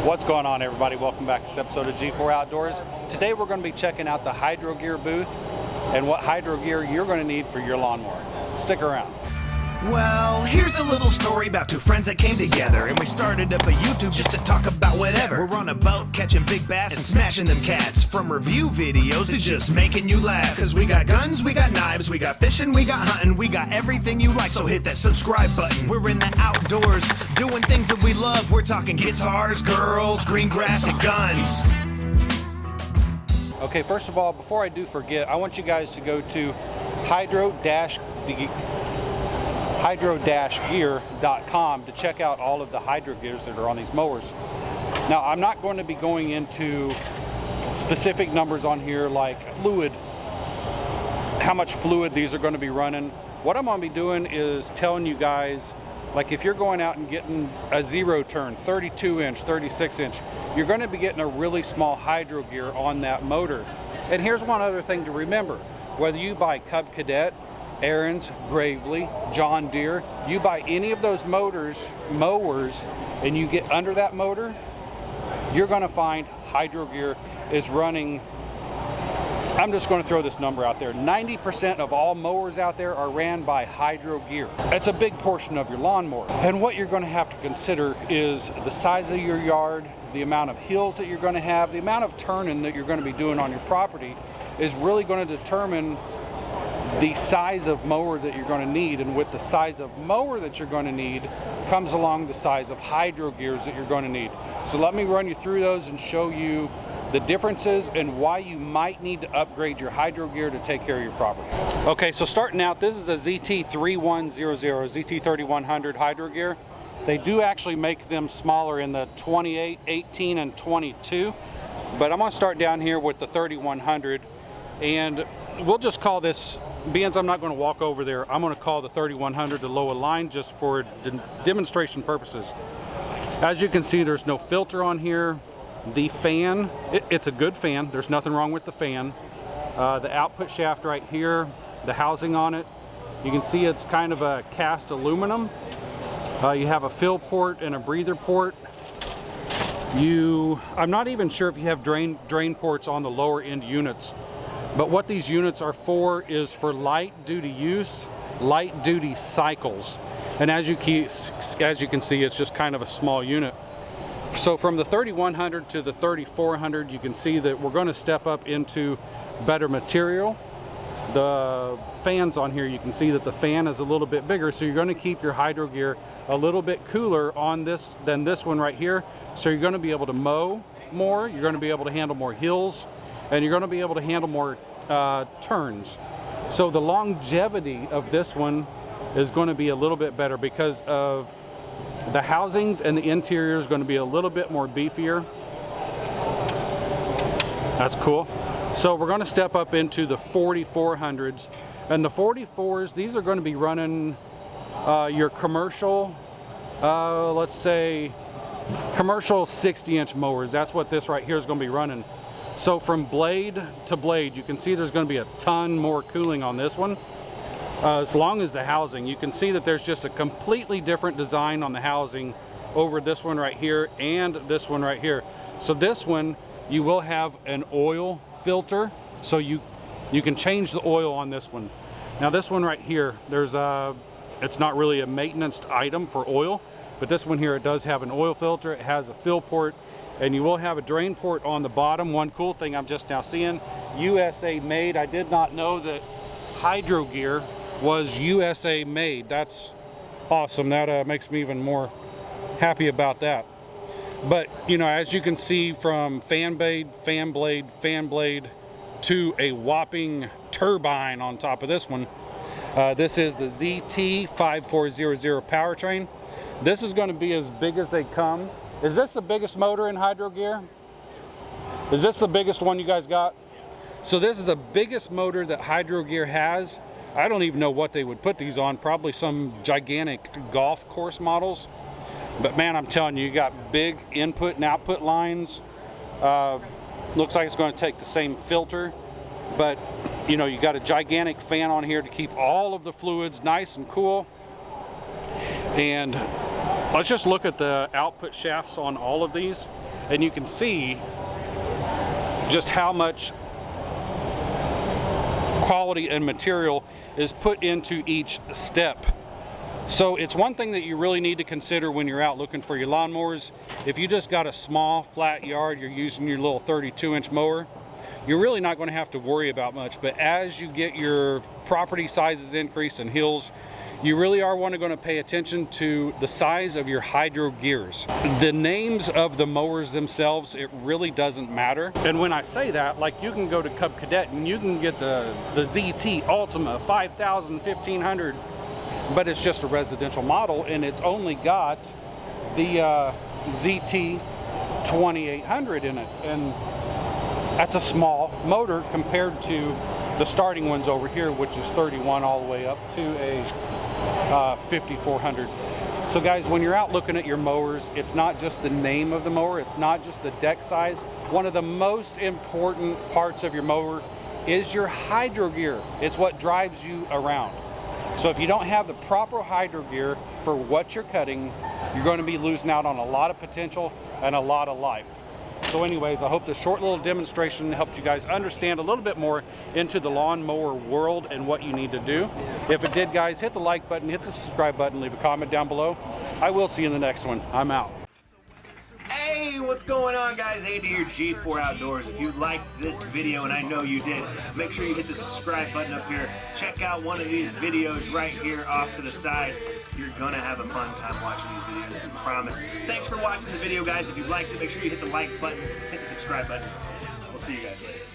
What's going on, everybody? Welcome back to this episode of G4 Outdoors. Today we're going to be checking out the HydroGrear booth and what HydroGrear you're going to need for your lawnmower. Stick around. Well, here's a little story about two friends that came together, and we started up a YouTube just to talk about whatever. We're on a boat catching big bass and smashing them cats, from review videos to just making you laugh. Cause we got guns, we got knives, we got fishing, we got hunting, we got everything you like, so hit that subscribe button. We're in the outdoors, doing things that we love. We're talking guitars, girls, green grass, and guns. Okay, first of all, before I do forget, I want you guys to go to hydro-gear.com to check out all of the HydroGears that are on these mowers. Now, I'm not going to be going into specific numbers on here like fluid, how much fluid these are going to be running. What I'm going to be doing is telling you guys, like if you're going out and getting a zero turn, 32 inch, 36 inch, you're going to be getting a really small HydroGear on that motor. And here's one other thing to remember. Whether you buy Cub Cadet, Aaron's, Gravely, John Deere, you buy any of those mowers, and you get under that motor, you're going to find HydroGear is running, I'm just going to throw this number out there, 90% of all mowers out there are ran by HydroGear. That's a big portion of your lawnmower. And what you're going to have to consider is the size of your yard, the amount of hills that you're going to have, the amount of turning that you're going to be doing on your property is really going to determine the size of mower that you're going to need. And with the size of mower that you're going to need comes along the size of HydroGears that you're going to need. So let me run you through those and show you the differences and why you might need to upgrade your HydroGear to take care of your property. Okay, so starting out, this is a ZT3100, ZT3100 HydroGear. They do actually make them smaller in the 28, 18, and 22, but I'm going to start down here with the 3100, and we'll just call this, being I'm not going to walk over there, I'm going to call the 3100 the lower line just for demonstration purposes. As you can see, there's no filter on here. The fan, it's a good fan. There's nothing wrong with the fan. The output shaft right here, the housing on it, you can see it's kind of a cast aluminum. You have a fill port and a breather port. I'm not even sure if you have drain ports on the lower end units. But what these units are for is for light duty use, light duty cycles. And as you can see, it's just kind of a small unit. So from the 3100 to the 3400, you can see that we're going to step up into better material. The fans on here, you can see that the fan is a little bit bigger, so you're going to keep your HydroGear a little bit cooler on this than this one right here. So you're going to be able to mow more, you're going to be able to handle more hills, and you're going to be able to handle more turns. So the longevity of this one is going to be a little bit better because of the housings, and the interior is going to be a little bit more beefier. That's cool. So we're going to step up into the 4400s, and the 44s, these are going to be running your commercial, let's say commercial 60-inch mowers. That's what this right here is going to be running. So from blade to blade, you can see there's going to be a ton more cooling on this one. As long as the housing, you can see that there's just a completely different design on the housing over this one right here and this one right here. So this one, you will have an oil filter, so you can change the oil on this one. Now this one right here, it's not really a maintenance item for oil, but this one here, it does have an oil filter. It has a fill port, and you will have a drain port on the bottom. One cool thing I'm just now seeing, USA made. I did not know that HydroGear was USA made. That's awesome. That makes me even more happy about that. But you know, as you can see, from fan blade to a whopping turbine on top of this one, this is the ZT5400 powertrain. This is going to be as big as they come. Is this the biggest motor in HydroGear? Is this the biggest one you guys got? So this is the biggest motor that HydroGear has. I don't even know what they would put these on, probably some gigantic golf course models. But man, I'm telling you, you got big input and output lines. Looks like it's going to take the same filter, but you know, you got a gigantic fan on here to keep all of the fluids nice and cool. And Let's just look at the output shafts on all of these, and you can see just how much quality and material is put into each step. So it's one thing that you really need to consider when you're out looking for your lawnmowers. If you just got a small flat yard, you're using your little 32-inch mower, you're really not going to have to worry about much. But as you get your property sizes increased and hills, you really are going to pay attention to the size of your HydroGrears. The names of the mowers themselves, it really doesn't matter. And when I say that, like, you can go to Cub Cadet and you can get the ZT Ultima 5000, 1500, but it's just a residential model, and it's only got the ZT 2800 in it. And that's a small motor compared to the starting ones over here, which is 31 all the way up to a 5400. So guys, when you're out looking at your mowers, it's not just the name of the mower, it's not just the deck size. One of the most important parts of your mower is your HydroGrear. It's what drives you around. So if you don't have the proper HydroGrear for what you're cutting, you're going to be losing out on a lot of potential and a lot of life. So anyways, I hope this short little demonstration helped you guys understand a little bit more into the lawnmower world and what you need to do. If it did, guys, hit the like button, hit the subscribe button, leave a comment down below. I will see you in the next one. I'm out. Hey, what's going on, guys? Andy here, G4 Outdoors. If you liked this video, and I know you did, make sure you hit the subscribe button up here. Check out one of these videos right here off to the side. You're gonna have a fun time watching these videos, I promise. Thanks for watching the video, guys. If you liked it, make sure you hit the like button, hit the subscribe button. We'll see you guys later.